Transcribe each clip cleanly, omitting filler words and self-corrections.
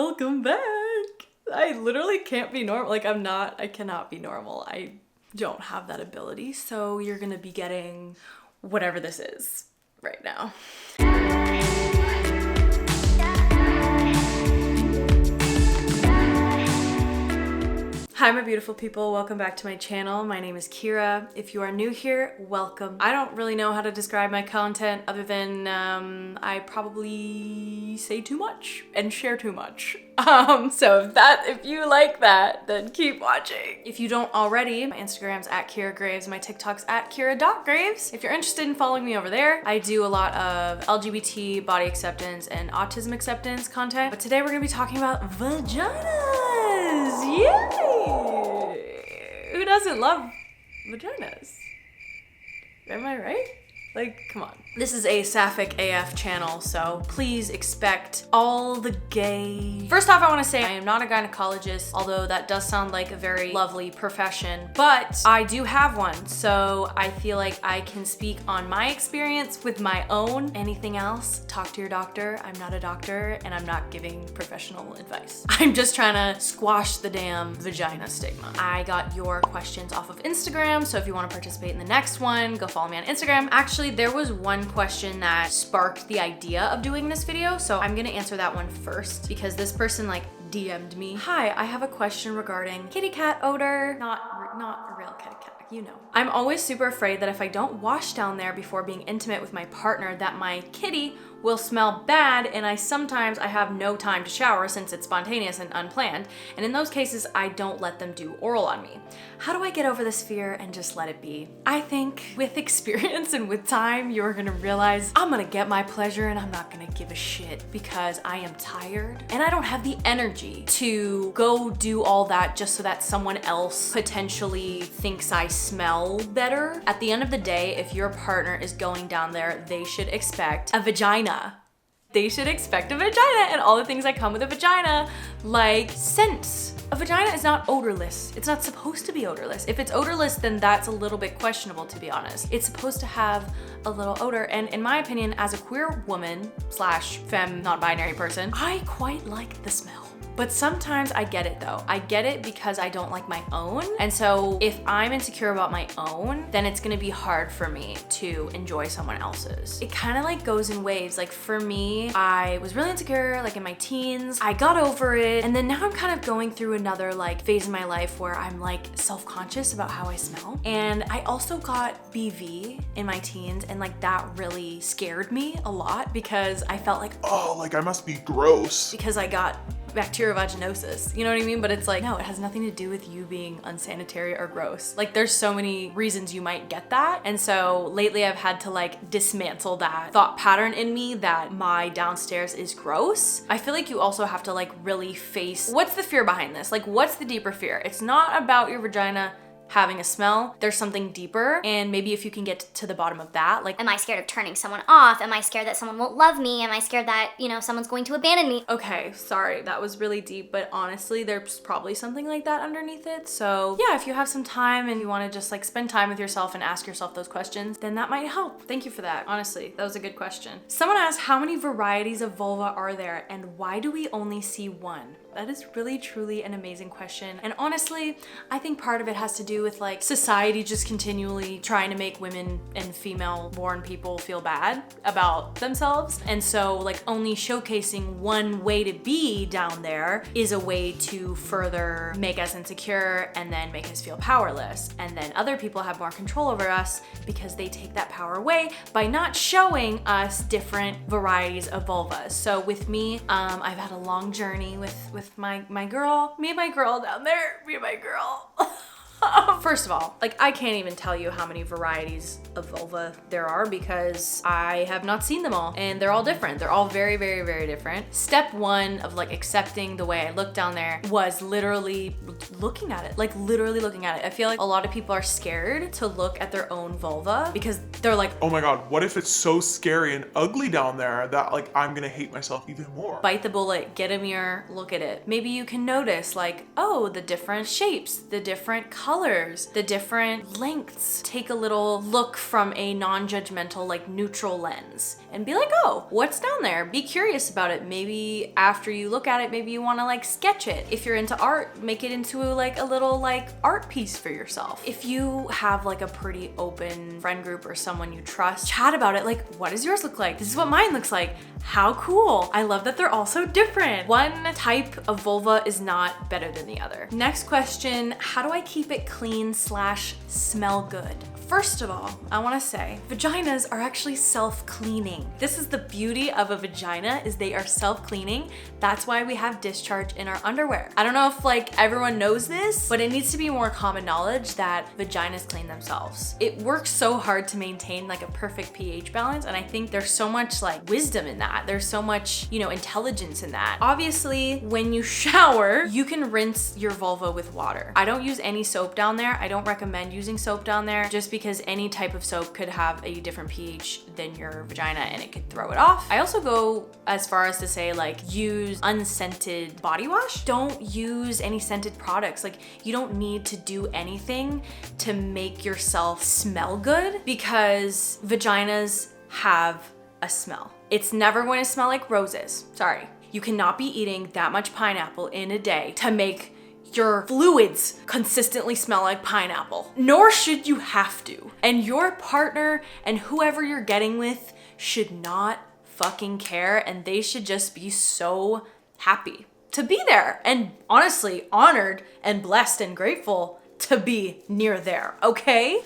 Welcome back. I literally can't be normal. Like I cannot be normal. I don't have that ability. So you're gonna be getting whatever this is right now. Hi my beautiful people, welcome back to my channel. My name is Kira. If you are new here, welcome. I don't really know how to describe my content other than I probably say too much and share too much. So if you like that, then keep watching. If you don't already, my Instagram's at Kira Graves, my TikTok's at Kira.Graves. If you're interested in following me over there, I do a lot of LGBT body acceptance and autism acceptance content. But today we're gonna be talking about vaginas. Yay! Who doesn't love vaginas? Am I right? Like, come on. This is a sapphic AF channel, so please expect all the gay. First off, I want to say I am not a gynecologist, although that does sound like a very lovely profession, but I do have one, so I feel like I can speak on my experience with my own. Anything else, talk to your doctor. I'm not a doctor, and I'm not giving professional advice. I'm just trying to squash the damn vagina stigma. I got your questions off of Instagram, so if you want to participate in the next one, go follow me on Instagram. Actually, there was one question that sparked the idea of doing this video, so I'm gonna answer that one first because this person DM'd me. Hi, I have a question regarding kitty cat odor. Not a real kitty cat, you know. I'm always super afraid that if I don't wash down there before being intimate with my partner that my kitty will smell bad, and I have no time to shower since it's spontaneous and unplanned, and in those cases I don't let them do oral on me. How do I get over this fear and just let it be? I think with experience and with time you're gonna realize I'm gonna get my pleasure and I'm not gonna give a shit because I am tired and I don't have the energy to go do all that just so that someone else potentially thinks I smell better. At the end of the day, if your partner is going down there, they should expect a vagina. They should expect a vagina and all the things that come with a vagina, like scents. A vagina is not odorless. It's not supposed to be odorless. If it's odorless, then that's a little bit questionable, to be honest. It's supposed to have a little odor, and in my opinion, as a queer woman / femme non-binary person, I quite like the smell. But sometimes I get it though. I get it because I don't like my own. And so if I'm insecure about my own, then it's gonna be hard for me to enjoy someone else's. It kind of goes in waves. Like for me, I was really insecure in my teens. I got over it. And then now I'm kind of going through another phase in my life where I'm self-conscious about how I smell. And I also got BV in my teens, and that really scared me a lot because I felt I must be gross. Because I got bacterial vaginosis, you know what I mean? But it's no, it has nothing to do with you being unsanitary or gross. There's so many reasons you might get that. And so lately I've had to dismantle that thought pattern in me that my downstairs is gross. I feel you also have to really face what's the fear behind this? What's the deeper fear? It's not about your vagina having a smell. There's something deeper, and maybe if you can get to the bottom of that, am I scared of turning someone off? Am I scared that someone won't love me? Am I scared that, someone's going to abandon me? Okay, sorry, that was really deep, but honestly, there's probably something like that underneath it. So yeah, if you have some time and you want to just spend time with yourself and ask yourself those questions, then that might help. Thank you for that. Honestly, that was a good question. Someone asked, how many varieties of vulva are there and why do we only see one? That is really truly an amazing question. And honestly, I think part of it has to do with society just continually trying to make women and female born people feel bad about themselves. And so only showcasing one way to be down there is a way to further make us insecure and then make us feel powerless. And then other people have more control over us because they take that power away by not showing us different varieties of vulvas. So with me, I've had a long journey with my girl, me and my girl down there, me and my girl. First of all, I can't even tell you how many varieties of vulva there are because I have not seen them all, and they're all different. They're all very, very, very different. Step one of accepting the way I look down there was literally looking at it, literally looking at it. I feel a lot of people are scared to look at their own vulva because they're oh my God, what if it's so scary and ugly down there that I'm gonna hate myself even more? Bite the bullet, get a mirror, look at it. Maybe you can notice oh, the different shapes, the different colors, colors, the different lengths. Take a little look from a non-judgmental, like neutral lens and be like, oh, what's down there? Be curious about it. Maybe after you look at it, maybe you wanna like sketch it. If you're into art, make it into like a little like art piece for yourself. If you have like a pretty open friend group or someone you trust, chat about it. Like, what does yours look like? This is what mine looks like. How cool. I love that they're all so different. One type of vulva is not better than the other. Next question, how do I keep it clean / smell good? First of all, I wanna say, vaginas are actually self-cleaning. This is the beauty of a vagina, is they are self-cleaning. That's why we have discharge in our underwear. I don't know if like everyone knows this, but it needs to be more common knowledge that vaginas clean themselves. It works so hard to maintain like a perfect pH balance, and I think there's so much like wisdom in that. There's so much, you know, intelligence in that. Obviously, when you shower, you can rinse your vulva with water. I don't use any soap down there. I don't recommend using soap down there just because any type of soap could have a different pH than your vagina and it could throw it off. I also go as far as to say like use unscented body wash. Don't use any scented products. Like you don't need to do anything to make yourself smell good because vaginas have a smell. It's never going to smell like roses. Sorry. You cannot be eating that much pineapple in a day to make your fluids consistently smell like pineapple. Nor should you have to. And your partner and whoever you're getting with should not fucking care, and they should just be so happy to be there and honestly honored and blessed and grateful to be near there, okay?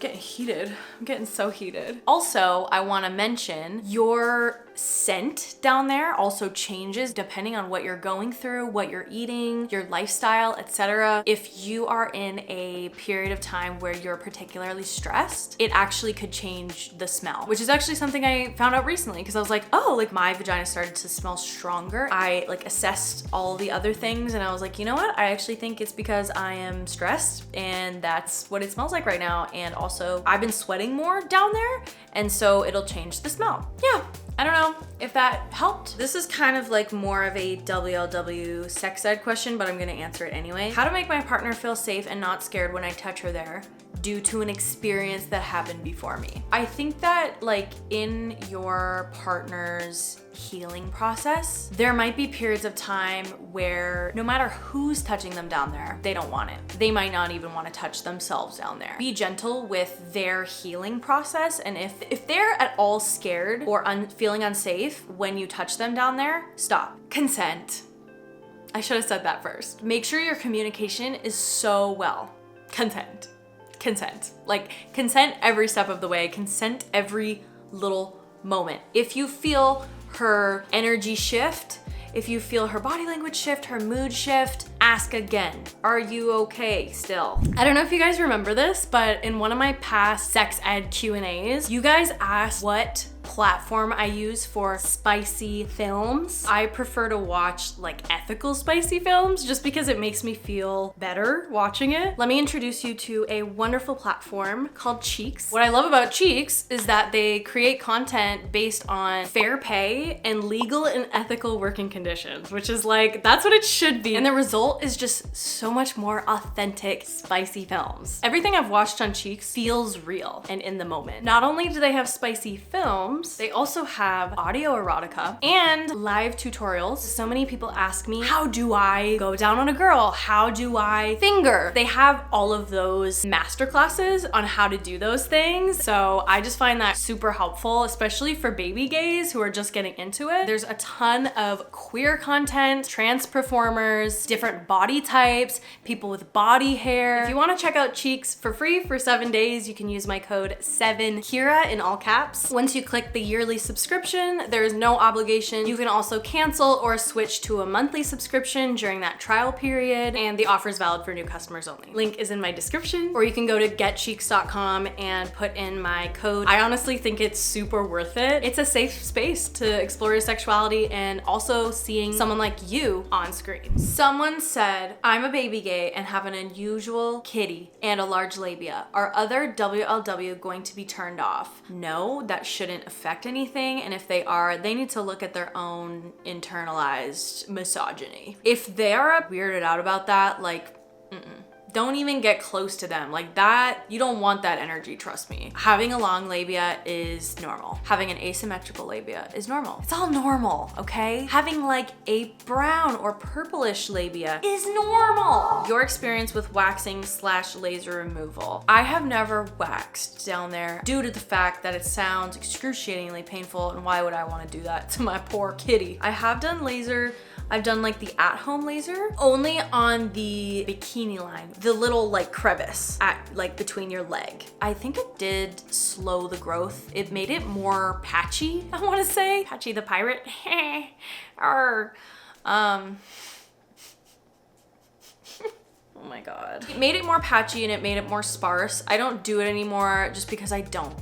Getting heated. I'm getting so heated. Also, I want to mention your scent down there also changes depending on what you're going through, what you're eating, your lifestyle, etc. If you are in a period of time where you're particularly stressed, it actually could change the smell, which is actually something I found out recently because I was like, oh, like my vagina started to smell stronger. I like assessed all the other things and I was like, you know what? I actually think it's because I am stressed and that's what it smells like right now. And also I've been sweating more down there and so it'll change the smell. Yeah. I don't know if that helped. This is kind of like more of a WLW sex ed question, but I'm gonna answer it anyway. How to make my partner feel safe and not scared when I touch her there due to an experience that happened before me. I think that like in your partner's healing process, there might be periods of time where no matter who's touching them down there, they don't want it. They might not even want to touch themselves down there. Be gentle with their healing process, and if they're at all scared or feeling unsafe when you touch them down there, stop. Consent. I should have said that first. Make sure your communication is so well. Consent. Like consent every step of the way. Consent every little moment. If you feel her energy shift, if you feel her body language shift, her mood shift, ask again. Are you okay still? I don't know if you guys remember this, but in one of my past sex ed Q&As, you guys asked what platform I use for spicy films. I prefer to watch like ethical spicy films just because it makes me feel better watching it. Let me introduce you to a wonderful platform called Cheeks. What I love about Cheeks is that they create content based on fair pay and legal and ethical working conditions, which is like, that's what it should be. And the result is just so much more authentic, spicy films. Everything I've watched on Cheeks feels real and in the moment. Not only do they have spicy films, they also have audio erotica and live tutorials. So many people ask me, how do I go down on a girl? How do I finger? They have all of those masterclasses on how to do those things. So I just find that super helpful, especially for baby gays who are just getting into it. There's a ton of queer content, trans performers, different body types, people with body hair. If you want to check out Cheeks for free for 7 days, you can use my code 7KIRA in all caps. Once you click the yearly subscription, there is no obligation. You can also cancel or switch to a monthly subscription during that trial period, and the offer is valid for new customers only. Link is in my description, or you can go to getcheeks.com and put in my code. I honestly think it's super worth it. It's a safe space to explore your sexuality and also seeing someone like you on screen. Someone said, I'm a baby gay and have an unusual kitty and a large labia. Are other WLW going to be turned off? No, that shouldn't affect anything, and if they are, they need to look at their own internalized misogyny. If they are weirded out about that, like Don't even get close to them. Like that, you don't want that energy, trust me. Having a long labia is normal. Having an asymmetrical labia is normal. It's all normal, okay? Having like a brown or purplish labia is normal. Your experience with waxing / laser removal. I have never waxed down there due to the fact that it sounds excruciatingly painful, and why would I want to do that to my poor kitty? I have done laser. I've done like the at-home laser only on the bikini line, the little like crevice at like between your leg. I think it did slow the growth. It made it more patchy, I want to say. Patchy the pirate. Arr. Oh my God. It made it more patchy and it made it more sparse. I don't do it anymore just because I don't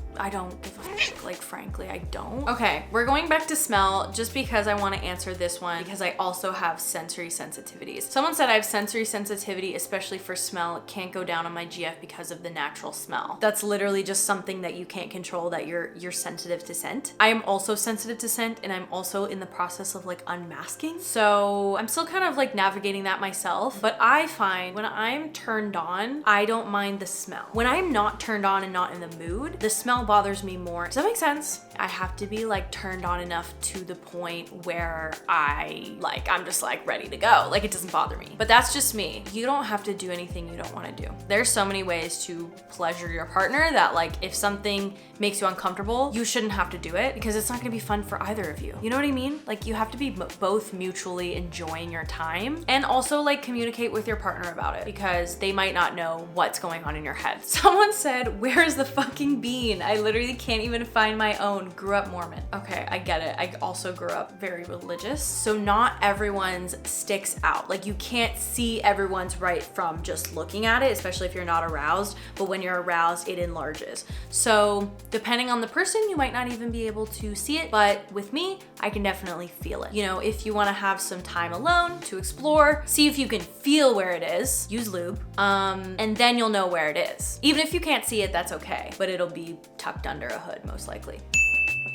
give a fuck, like frankly, I don't. Okay, we're going back to smell just because I want to answer this one because I also have sensory sensitivities. Someone said I have sensory sensitivity, especially for smell. It can't go down on my GF because of the natural smell. That's literally just something that you can't control, that you're sensitive to scent. I am also sensitive to scent, and I'm also in the process of like unmasking. So I'm still kind of like navigating that myself, but I find when I'm turned on, I don't mind the smell. When I'm not turned on and not in the mood, the smell bothers me more. Does that make sense? I have to be like turned on enough to the point where I'm just like ready to go. Like it doesn't bother me. But that's just me. You don't have to do anything you don't want to do. There's so many ways to pleasure your partner that like if something makes you uncomfortable, you shouldn't have to do it because it's not going to be fun for either of you. You know what I mean? Like you have to be both mutually enjoying your time and also like communicate with your partner about it because they might not know what's going on in your head. Someone said, "Where's the fucking bean? I literally can't even find my own. Grew up Mormon." Okay, I get it. I also grew up very religious. So not everyone's sticks out. Like you can't see everyone's right from just looking at it, especially if you're not aroused. But when you're aroused, it enlarges. So depending on the person, you might not even be able to see it. But with me, I can definitely feel it. You know, if you want to have some time alone to explore, see if you can feel where it is, use lube, and then you'll know where it is. Even if you can't see it, that's okay, but it'll be tucked under a hood most likely.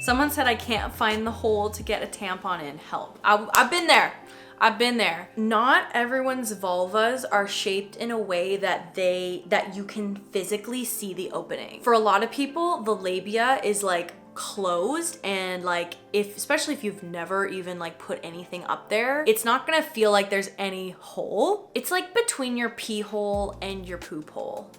Someone said I can't find the hole to get a tampon in. Help. I've been there. I've been there. Not everyone's vulvas are shaped in a way that you can physically see the opening. For a lot of people, the labia is like closed, and like especially if you've never even like put anything up there, it's not gonna feel like there's any hole. It's like between your pee hole and your poop hole.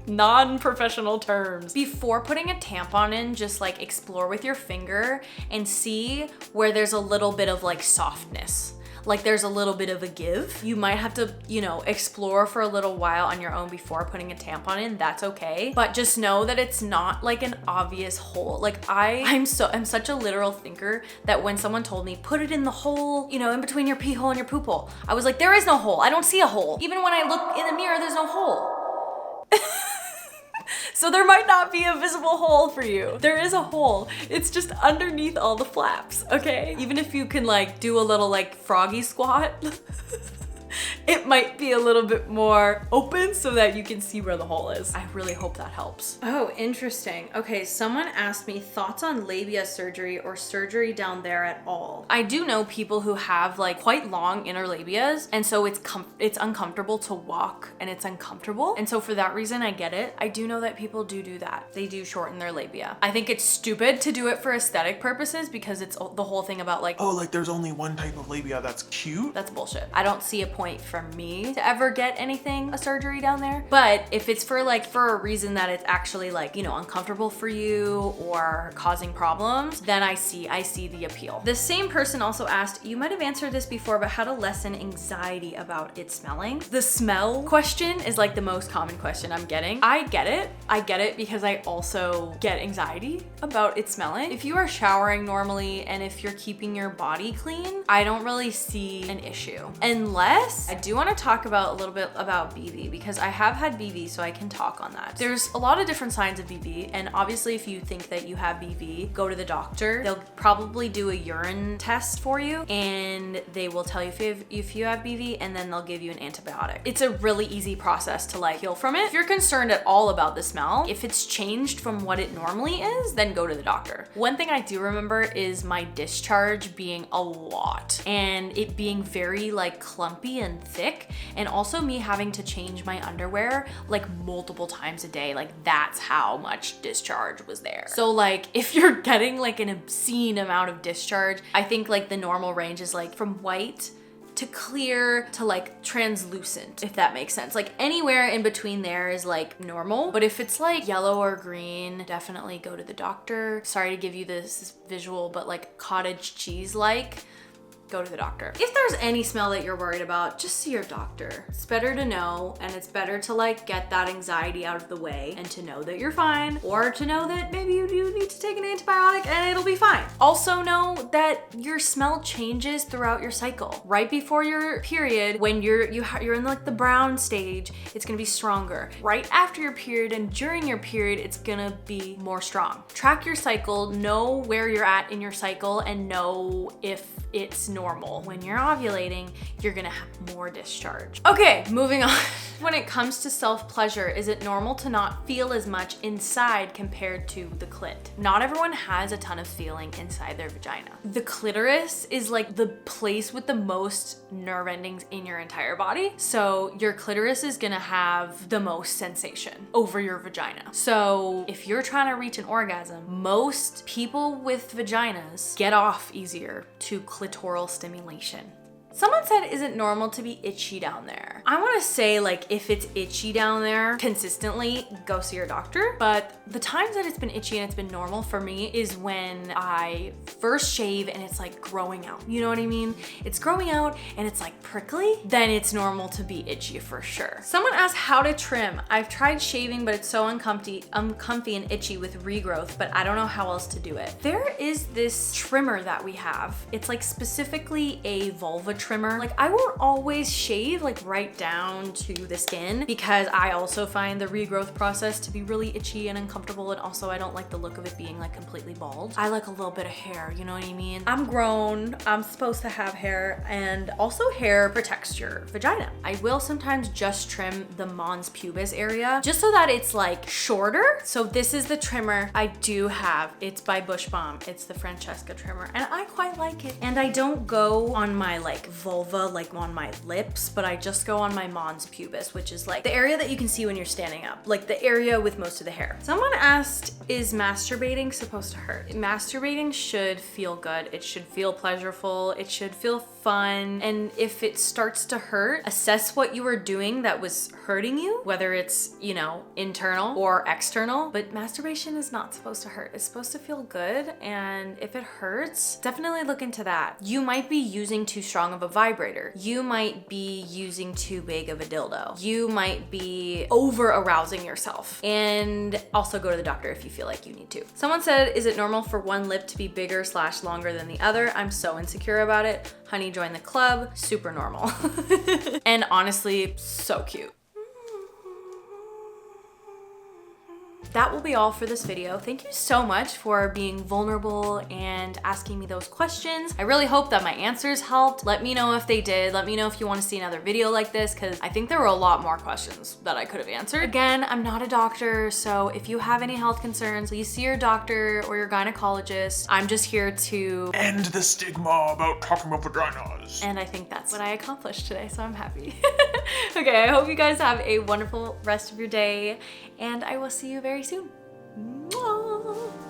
Non-professional terms. Before putting a tampon in, just like explore with your finger and see where there's a little bit of like softness. Like there's a little bit of a give. You might have to, you know, explore for a little while on your own before putting a tampon in. That's okay. But just know that it's not like an obvious hole. Like I'm such a literal thinker that when someone told me, put it in the hole, you know, in between your pee hole and your poop hole, I was like, there is no hole. I don't see a hole. Even when I look in the mirror, there's no hole. So there might not be a visible hole for you. There is a hole. It's just underneath all the flaps, okay? Even if you can like do a little like froggy squat, it might be a little bit more open so that you can see where the hole is. I really hope that helps. Oh, interesting. Okay, someone asked me thoughts on labia surgery or surgery down there at all. I do know people who have like quite long inner labias, and so it's uncomfortable to walk, and it's uncomfortable. And so for that reason, I get it. I do know that people do that. They do shorten their labia. I think it's stupid to do it for aesthetic purposes because it's the whole thing about like, oh, like there's only one type of labia that's cute? That's bullshit. I don't see a point for me to ever get a surgery down there. But if it's for a reason that it's actually like, you know, uncomfortable for you or causing problems, then I see the appeal. The same person also asked, you might have answered this before, but how to lessen anxiety about it smelling. The smell question is like the most common question I'm getting. I get it because I also get anxiety about it smelling. If you are showering normally and if you're keeping your body clean, I don't really see an issue. Unless, I do want to talk about a little bit about BV because I have had BV, so I can talk on that. There's a lot of different signs of BV, and obviously if you think that you have BV, go to the doctor. They'll probably do a urine test for you and they will tell you if you have BV, and then they'll give you an antibiotic. It's a really easy process to like heal from it. If you're concerned at all about the smell, if it's changed from what it normally is, then go to the doctor. One thing I do remember is my discharge being a lot and it being very like clumpy and thick, and also me having to change my underwear like multiple times a day. Like that's how much discharge was there. So like if you're getting like an obscene amount of discharge, I think like the normal range is like from white to clear to like translucent, if that makes sense. Like anywhere in between there is like normal, but if it's like yellow or green, definitely go to the doctor. Sorry to give you this visual, but like cottage cheese like, go to the doctor. If there's any smell that you're worried about, just see your doctor. It's better to know, and it's better to like get that anxiety out of the way and to know that you're fine, or to know that maybe you do need to take an antibiotic and it'll be fine. Also know that your smell changes throughout your cycle. Right before your period, when you're in like the brown stage, it's gonna be stronger. Right after your period and during your period, it's gonna be more strong. Track your cycle, know where you're at in your cycle, and know if it's normal. When you're ovulating, you're gonna have more discharge. Okay, moving on. When it comes to self-pleasure, is it normal to not feel as much inside compared to the clit? Not everyone has a ton of feeling inside their vagina. The clitoris is like the place with the most nerve endings in your entire body. So your clitoris is gonna have the most sensation over your vagina. So if you're trying to reach an orgasm, most people with vaginas get off easier to clitoral stimulation. Someone said, is it normal to be itchy down there? I wanna say like if it's itchy down there consistently, go see your doctor. But the times that it's been itchy and it's been normal for me is when I first shave and it's like growing out. You know what I mean? It's growing out and it's like prickly, then it's normal to be itchy for sure. Someone asked how to trim. I've tried shaving, but it's so uncomfy and itchy with regrowth, but I don't know how else to do it. There is this trimmer that we have. It's like specifically a vulva trimmer. Like I won't always shave like right down to the skin because I also find the regrowth process to be really itchy and uncomfortable, and also I don't like the look of it being like completely bald. I like a little bit of hair, you know what I mean? I'm grown, I'm supposed to have hair, and also hair protects your vagina. I will sometimes just trim the mons pubis area just so that it's like shorter. So this is the trimmer I do have. It's by Bush Balm. It's the Francesca trimmer and I quite like it. And I don't go on my like vulva, like on my lips, but I just go on my mons pubis, which is like the area that you can see when you're standing up, like the area with most of the hair. Someone asked, is masturbating supposed to hurt? Masturbating should feel good. It should feel pleasurable. It should feel fun. And if it starts to hurt, assess what you were doing that was hurting you, whether it's, you know, internal or external, but masturbation is not supposed to hurt. It's supposed to feel good. And if it hurts, definitely look into that. You might be using too strong of a vibrator. You might be using too big of a dildo. You might be over arousing yourself. And also go to the doctor if you feel like you need to. Someone said, is it normal for one lip to be bigger / longer than the other? I'm so insecure about it. Honey, join the club. Super normal. And honestly, so cute. That will be all for this video. Thank you so much for being vulnerable and asking me those questions. I really hope that my answers helped. Let me know if they did. Let me know if you want to see another video like this, because I think there were a lot more questions that I could have answered. Again, I'm not a doctor, so if you have any health concerns, please see your doctor or your gynecologist. I'm just here to end the stigma about talking about vaginas. And I think that's what I accomplished today, so I'm happy. Okay, I hope you guys have a wonderful rest of your day, and I will see you very soon. Mwah.